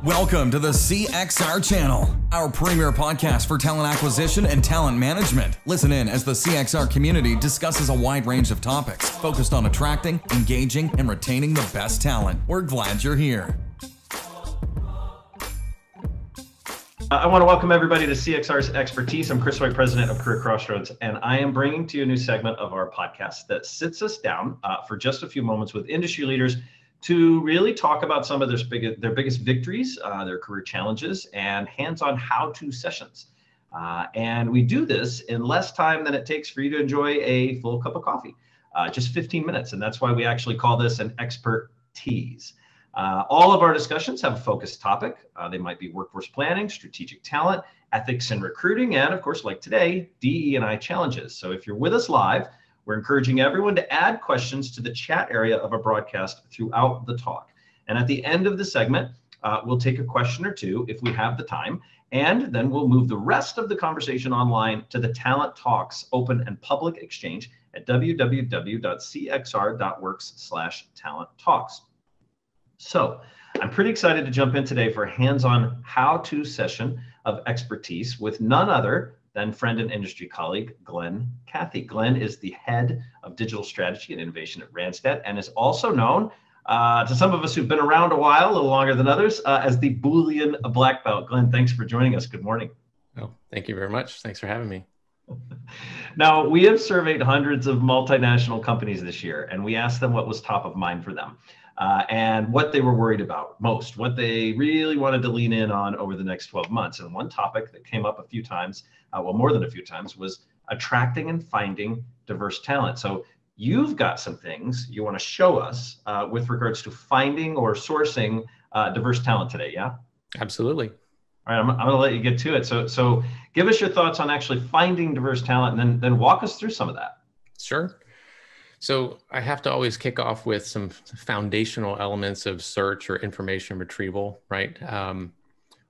Welcome to the CXR channel, our premier podcast for talent acquisition and talent management. Listen in as the CXR community discusses a wide range of topics focused on attracting, engaging, and retaining the best talent. We're glad you're here. I want to welcome everybody to CXR's Expertise. I'm Chris White, president of Career Crossroads, and I am bringing to you a new segment of our podcast that sits us down for just a few moments with industry leaders to really talk about some of their biggest victories, their career challenges, and hands-on how-to sessions. And we do this in less time than it takes for you to enjoy a full cup of coffee, just 15 minutes. And that's why we actually call this an expert tease. All of our discussions have a focused topic. They might be workforce planning, strategic talent, ethics and recruiting, and of course, like today, DE&I challenges. So if you're with us live, we're encouraging everyone to add questions to the chat area of our broadcast throughout the talk. And at the end of the segment, we'll take a question or two if we have the time, and then we'll move the rest of the conversation online to the Talent Talks open and public exchange at www.cxr.works/talent talks. So I'm pretty excited to jump in today for a hands-on how-to session of expertise with none other than friend and industry colleague, Glen Cathey. Glen is the head of digital strategy and innovation at Randstad and is also known to some of us who've been around a while, a little longer than others, as the Boolean Blackbelt. Glen, thanks for joining us. Good morning. Oh, thank you very much. Thanks for having me. Now, we have surveyed hundreds of multinational companies this year, and we asked them what was top of mind for them. And what they were worried about most, what they really wanted to lean in on over the next 12 months. And one topic that came up a few times, well, more than a few times, was attracting and finding diverse talent. So you've got some things you want to show us with regards to finding or sourcing diverse talent today, yeah? Absolutely. All right, I'm going to let you get to it. So give us your thoughts on actually finding diverse talent, and then walk us through some of that. Sure. So I have to always kick off with some foundational elements of search or information retrieval, right?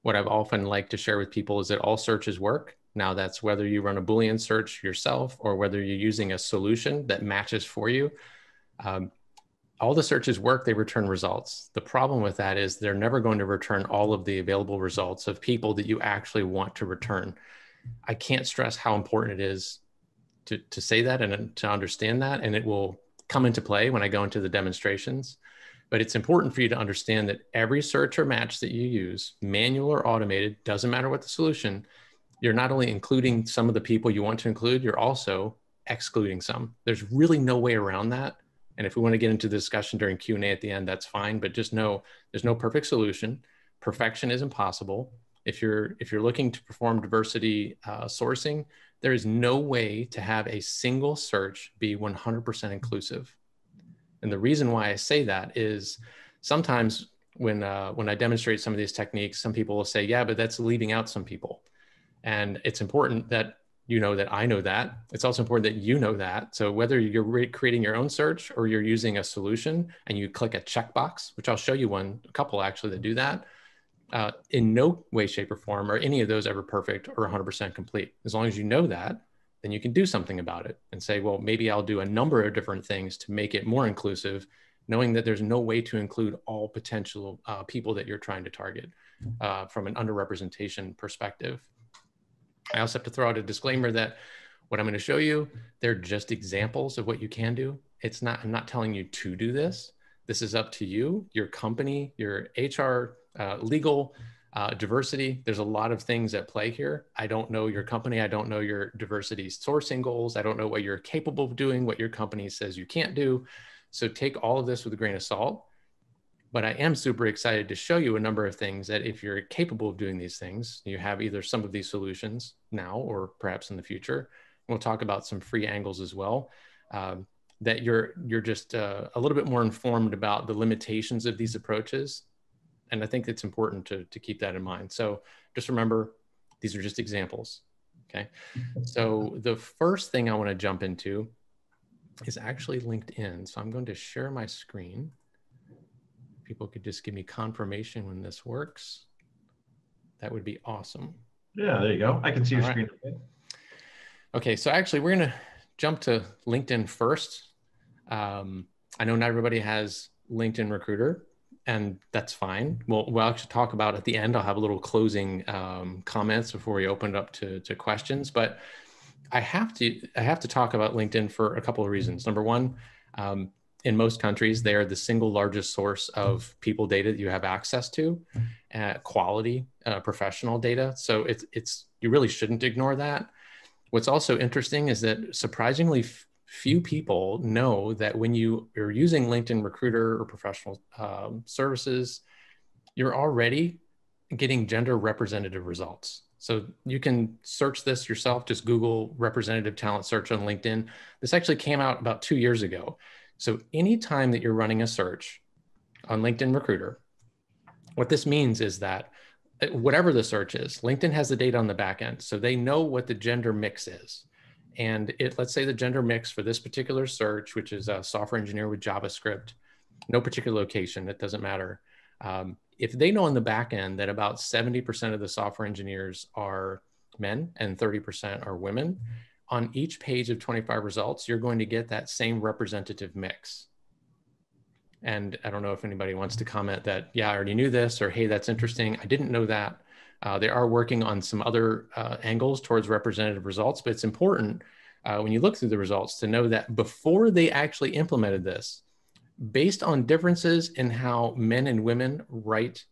What I've often liked to share with people is that all searches work. Now that's whether you run a Boolean search yourself or whether you're using a solution that matches for you. All the searches work, they return results. The problem with that is they're never going to return all of the available results of people that you actually want to return. I can't stress how important it is to say that and to understand that, and it will come into play when I go into the demonstrations. But it's important for you to understand that every search or match that you use, manual or automated, doesn't matter what the solution, you're not only including some of the people you want to include, you're also excluding some. There's really no way around that. And if we want to get into the discussion during Q&A at the end, that's fine, but just know there's no perfect solution. Perfection is impossible. If you're looking to perform diversity sourcing, there is no way to have a single search be 100% inclusive. And the reason why I say that is sometimes when I demonstrate some of these techniques, some people will say, yeah, but that's leaving out some people. And it's important that you know that I know that. It's also important that you know that. So whether you're creating your own search or you're using a solution and you click a checkbox, which I'll show you a couple actually that do that, in no way, shape, or form are any of those ever perfect or 100% complete. As long as you know that, then you can do something about it and say, well, maybe I'll do a number of different things to make it more inclusive, knowing that there's no way to include all potential people that you're trying to target from an underrepresentation perspective. I also have to throw out a disclaimer that what I'm going to show you, they're just examples of what you can do. I'm not telling you to do this. This is up to you, your company, your HR, legal, diversity. There's a lot of things at play here. I don't know your company. I don't know your diversity sourcing goals. I don't know what you're capable of doing, what your company says you can't do. So take all of this with a grain of salt. But I am super excited to show you a number of things that if you're capable of doing these things, you have either some of these solutions now or perhaps in the future. We'll talk about some free angles as well, that you're just a little bit more informed about the limitations of these approaches. And I think it's important to keep that in mind. So just remember, these are just examples, okay? So the first thing I want to jump into is actually LinkedIn. So I'm going to share my screen. People could just give me confirmation when this works. That would be awesome. Yeah, there you go. I can see your screen. Okay, so actually we're going to jump to LinkedIn first. I know not everybody has LinkedIn Recruiter. and that's fine. We'll actually talk about at the end. I'll have a little closing comments before we open it up to questions. But I have to talk about LinkedIn for a couple of reasons. Number one, in most countries, they are the single largest source of people data that you have access to, quality professional data. So you really shouldn't ignore that. What's also interesting is that surprisingly few people know that when you are using LinkedIn Recruiter or professional services, you're already getting gender representative results. So you can search this yourself, just Google representative talent search on LinkedIn. This actually came out about 2 years ago. So anytime that you're running a search on LinkedIn Recruiter, what this means is that whatever the search is, LinkedIn has the data on the back end. So they know what the gender mix is. And let's say the gender mix for this particular search, which is a software engineer with JavaScript, no particular location, it doesn't matter. If they know on the back end that about 70% of the software engineers are men and 30% are women, on each page of 25 results, you're going to get that same representative mix. And I don't know if anybody wants to comment that, yeah, I already knew this, or hey, that's interesting, I didn't know that. They are working on some other angles towards representative results, but it's important when you look through the results to know that before they actually implemented this, based on differences in how men and women write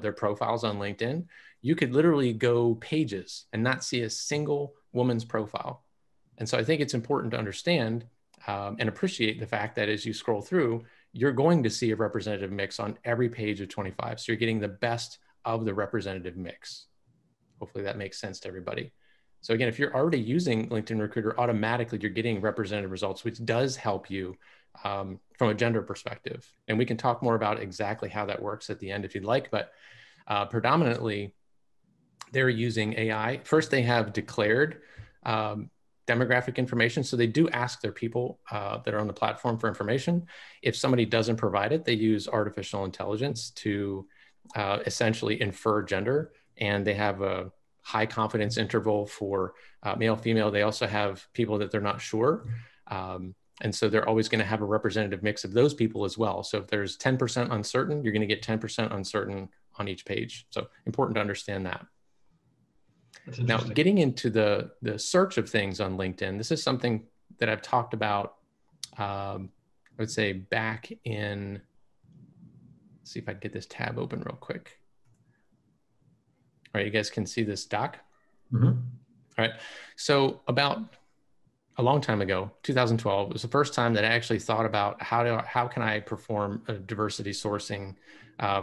their profiles on LinkedIn, you could literally go pages and not see a single woman's profile. And so I think it's important to understand and appreciate the fact that as you scroll through, you're going to see a representative mix on every page of 25. So you're getting the best of the representative mix. Hopefully that makes sense to everybody. So again, if you're already using LinkedIn Recruiter, automatically you're getting representative results, which does help you from a gender perspective. And we can talk more about exactly how that works at the end if you'd like, but predominantly they're using AI. First, they have declared demographic information. So they do ask their people that are on the platform for information. If somebody doesn't provide it, they use artificial intelligence to essentially infer gender. And they have a high confidence interval for male, female. They also have people that they're not sure. And so they're always going to have a representative mix of those people as well. So if there's 10% uncertain, you're going to get 10% uncertain on each page. So important to understand that. Now, getting into the search of things on LinkedIn, this is something that I've talked about, I would say back in, let's see if I can get this tab open real quick. All right, you guys can see this doc? Mm-hmm. All right, so about a long time ago, 2012, was the first time that I actually thought about how can I perform a diversity sourcing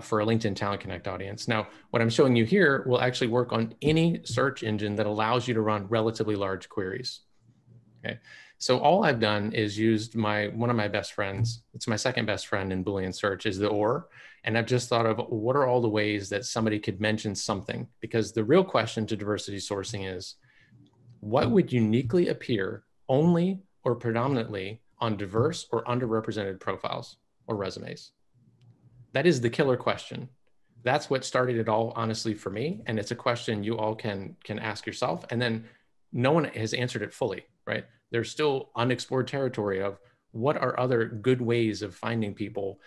for a LinkedIn Talent Connect audience. Now, what I'm showing you here will actually work on any search engine that allows you to run relatively large queries. Okay, so all I've done is used one of my best friends, it's my second best friend in Boolean search, is the OR. And I've just thought of what are all the ways that somebody could mention something? Because the real question to diversity sourcing is, what would uniquely appear only or predominantly on diverse or underrepresented profiles or resumes? That is the killer question. That's what started it all, honestly, for me. And it's a question you all can ask yourself. And then no one has answered it fully, right? There's still unexplored territory of what are other good ways of finding people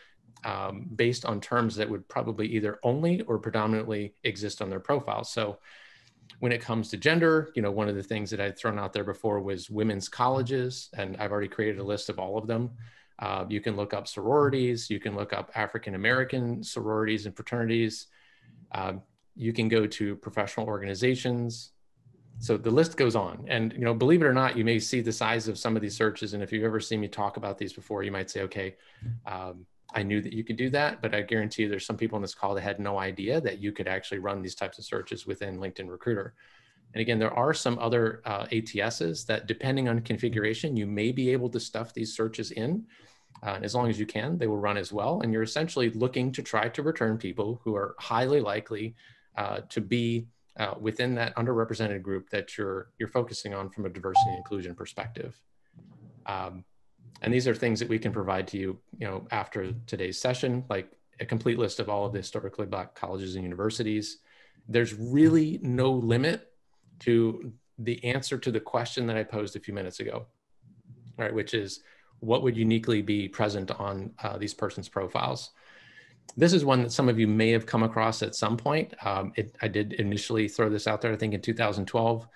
based on terms that would probably either only or predominantly exist on their profile. So when it comes to gender, one of the things that I'd thrown out there before was women's colleges, and I've already created a list of all of them. You can look up sororities, you can look up African-American sororities and fraternities. You can go to professional organizations. So the list goes on. And believe it or not, you may see the size of some of these searches. And if you've ever seen me talk about these before, you might say, okay, I knew that you could do that, but I guarantee you there's some people on this call that had no idea that you could actually run these types of searches within LinkedIn Recruiter. And again, there are some other ATSs that, depending on configuration, you may be able to stuff these searches in. As long as you can, they will run as well. And you're essentially looking to try to return people who are highly likely to be within that underrepresented group that you're focusing on from a diversity and inclusion perspective. And these are things that we can provide to you, after today's session, like a complete list of all of the historically Black colleges and universities. There's really no limit to the answer to the question that I posed a few minutes ago, right? Which is, what would uniquely be present on these persons' profiles? This is one that some of you may have come across at some point. I did initially throw this out there, I think in 2012.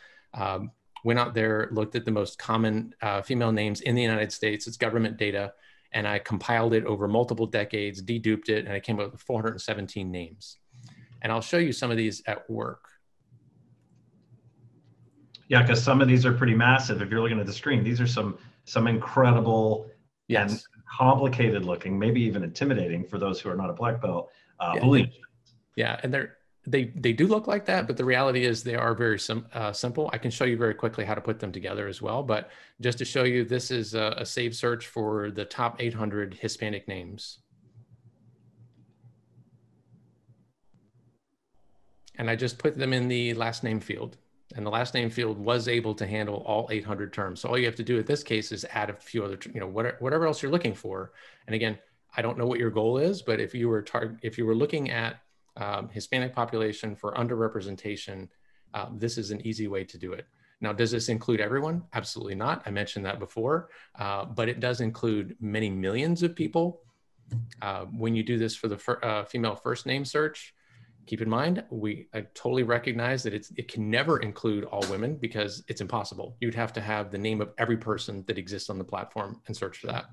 Went out there, looked at the most common female names in the United States. It's government data. And I compiled it over multiple decades, deduped it, and I came up with 417 names. And I'll show you some of these at work. Yeah, because some of these are pretty massive. If you're looking at the screen, these are some incredible and complicated looking, maybe even intimidating for those who are not a black belt. Boolean. Yeah, and they do look like that, but the reality is they are very simple. I can show you very quickly how to put them together as well. But just to show you, this is a saved search for the top 800 Hispanic names. And I just put them in the last name field. And the last name field was able to handle all 800 terms. So all you have to do in this case is add a few other, whatever else you're looking for. And again, I don't know what your goal is, but if you were looking at Hispanic population for underrepresentation, this is an easy way to do it. Now, does this include everyone? Absolutely not. I mentioned that before, but it does include many millions of people. When you do this for the female first name search, keep in mind, I totally recognize that it can never include all women because it's impossible. You'd have to have the name of every person that exists on the platform and search for that.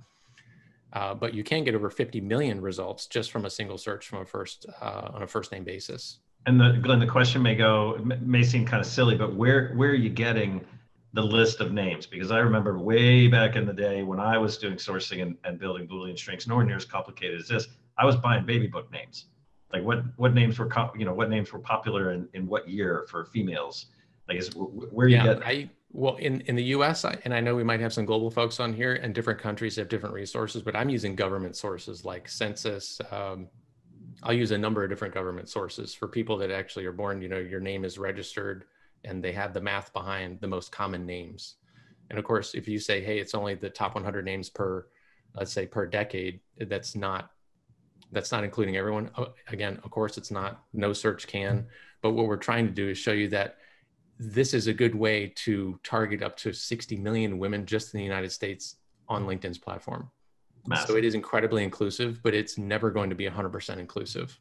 But you can get over 50 million results just from a single search from on a first name basis. And Glenn, the question may seem kind of silly, but where are you getting the list of names? Because I remember way back in the day when I was doing sourcing and building Boolean strings, nowhere near as complicated as this. I was buying baby book names. Like what names were popular in what year for females? Like where you get. Well, in the US, and I know we might have some global folks on here, and different countries have different resources, but I'm using government sources like census. I'll use a number of different government sources for people that actually are born, your name is registered and they have the math behind the most common names. And of course, if you say, hey, it's only the top 100 names let's say per decade, that's not including everyone. Again, of course, it's not, no search can, but what we're trying to do is show you that this is a good way to target up to 60 million women just in the United States on LinkedIn's platform. Massive. So it is incredibly inclusive, but it's never going to be 100% inclusive.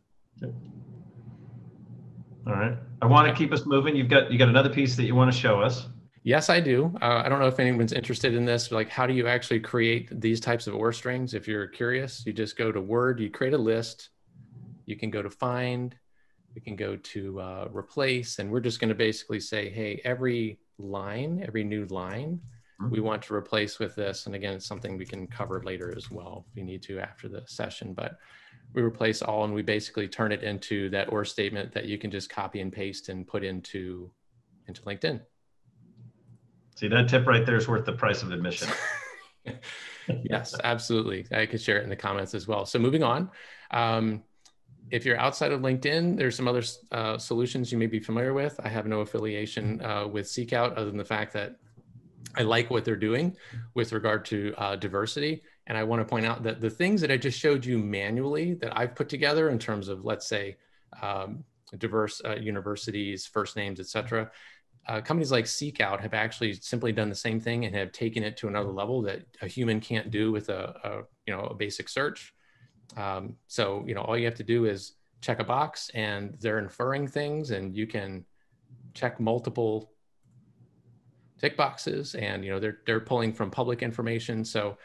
All right. I want to keep us moving. You got another piece that you want to show us. Yes, I do. I don't know if anyone's interested in this, like how do you actually create these types of OR strings? If you're curious, you just go to Word, you create a list, you can go to Find, we can go to Replace, and we're just going to basically say, hey, every new line, we want to replace with this. And again, it's something we can cover later as well if you need to after the session, but we replace all and we basically turn it into that OR statement that you can just copy and paste and put into LinkedIn. See, that tip right there is worth the price of admission. Yes, absolutely. I could share it in the comments as well. So moving on, if you're outside of LinkedIn, there's some other solutions you may be familiar with. I have no affiliation with Seekout other than the fact that I like what they're doing with regard to diversity. And I want to point out that the things that I just showed you manually that I've put together in terms of, let's say, diverse universities, first names, et cetera, companies like Seekout have actually simply done the same thing and have taken it to another level that a human can't do with a basic search. So, all you have to do is check a box and they're inferring things, and you can check multiple tick boxes, and, they're pulling from public information. So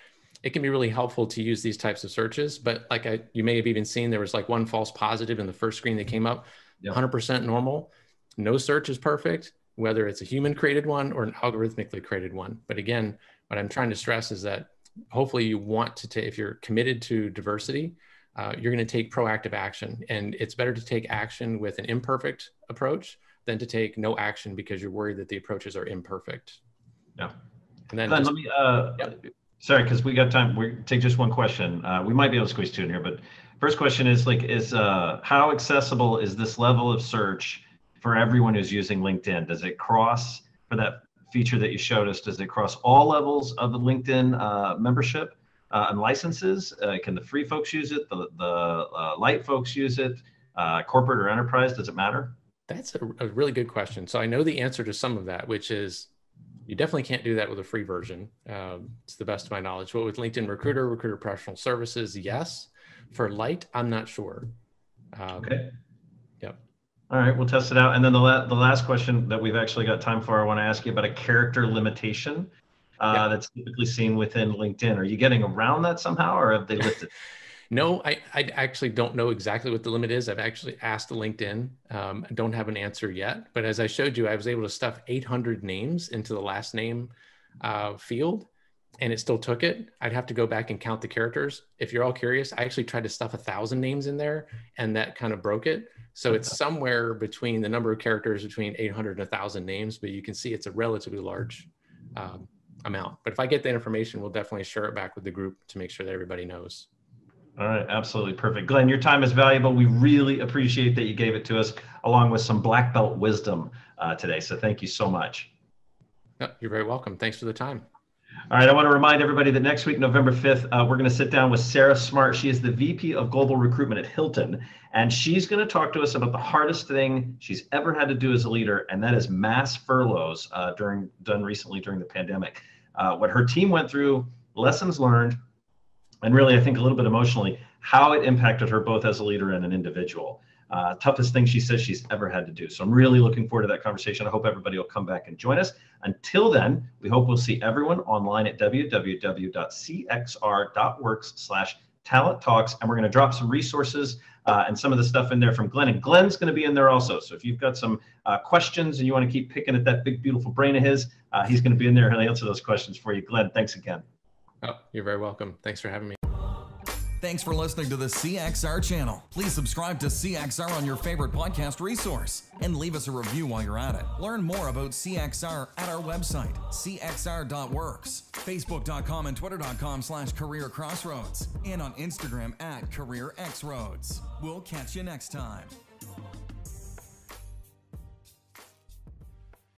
it can be really helpful to use these types of searches. But like you may have even seen, there was like one false positive in the first screen that came up. 100% normal. No search is perfect, whether it's a human created one or an algorithmically created one. But again, what I'm trying to stress is that hopefully you want to take, if you're committed to diversity, you're going to take proactive action. And it's better to take action with an imperfect approach than to take no action because you're worried that the approaches are imperfect. Yeah. And then Glenn, let me, sorry, because we got time. We take just one question. We might be able to squeeze two in here, but first question is how accessible is this level of search for everyone who's using LinkedIn? Does it cross, for that feature that you showed us, does it cross all levels of the LinkedIn membership and licenses? Can the free folks use it? The light folks use it? Corporate or enterprise, does it matter? That's a really good question. So I know the answer to some of that, which is you definitely can't do that with a free version. It's the best of my knowledge. But with LinkedIn Recruiter, Recruiter Professional Services, yes. For light, I'm not sure. Okay. Yep. All right, we'll test it out. And then the last question that we've actually got time for, I want to ask you about a character limitation that's typically seen within LinkedIn. Are you getting around that somehow, or have they lifted? No, I actually don't know exactly what the limit is. I've actually asked LinkedIn. I don't have an answer yet. But as I showed you, I was able to stuff 800 names into the last name field, and it still took it. I'd have to go back and count the characters. If you're all curious, I actually tried to stuff 1,000 names in there, and that kind of broke it. So it's somewhere between the number of characters between 800 and 1,000 names, but you can see it's a relatively large amount. But if I get the information, we'll definitely share it back with the group to make sure that everybody knows. All right, absolutely perfect. Glenn, your time is valuable. We really appreciate that you gave it to us, along with some black belt wisdom today. So thank you so much. No, you're very welcome. Thanks for the time. All right, I want to remind everybody that next week, November 5th, we're going to sit down with Sarah Smart. She is the VP of Global Recruitment at Hilton, and she's going to talk to us about the hardest thing she's ever had to do as a leader, and that is mass furloughs done recently during the pandemic. What her team went through, lessons learned, and really, I think a little bit emotionally, how it impacted her both as a leader and an individual. Toughest thing she says she's ever had to do. So I'm really looking forward to that conversation. I hope everybody will come back and join us. Until then, we hope we'll see everyone online at www.cxr.works/talent talks. And we're going to drop some resources and some of the stuff in there from Glenn. And Glenn's going to be in there also. So if you've got some questions and you want to keep picking at that big, beautiful brain of his, he's going to be in there and answer those questions for you. Glenn, thanks again. Oh, you're very welcome. Thanks for having me. Thanks for listening to the CXR channel. Please subscribe to CXR on your favorite podcast resource and leave us a review while you're at it. Learn more about CXR at our website, cxr.works, facebook.com and twitter.com/careercrossroads, and on Instagram at careerxroads. We'll catch you next time.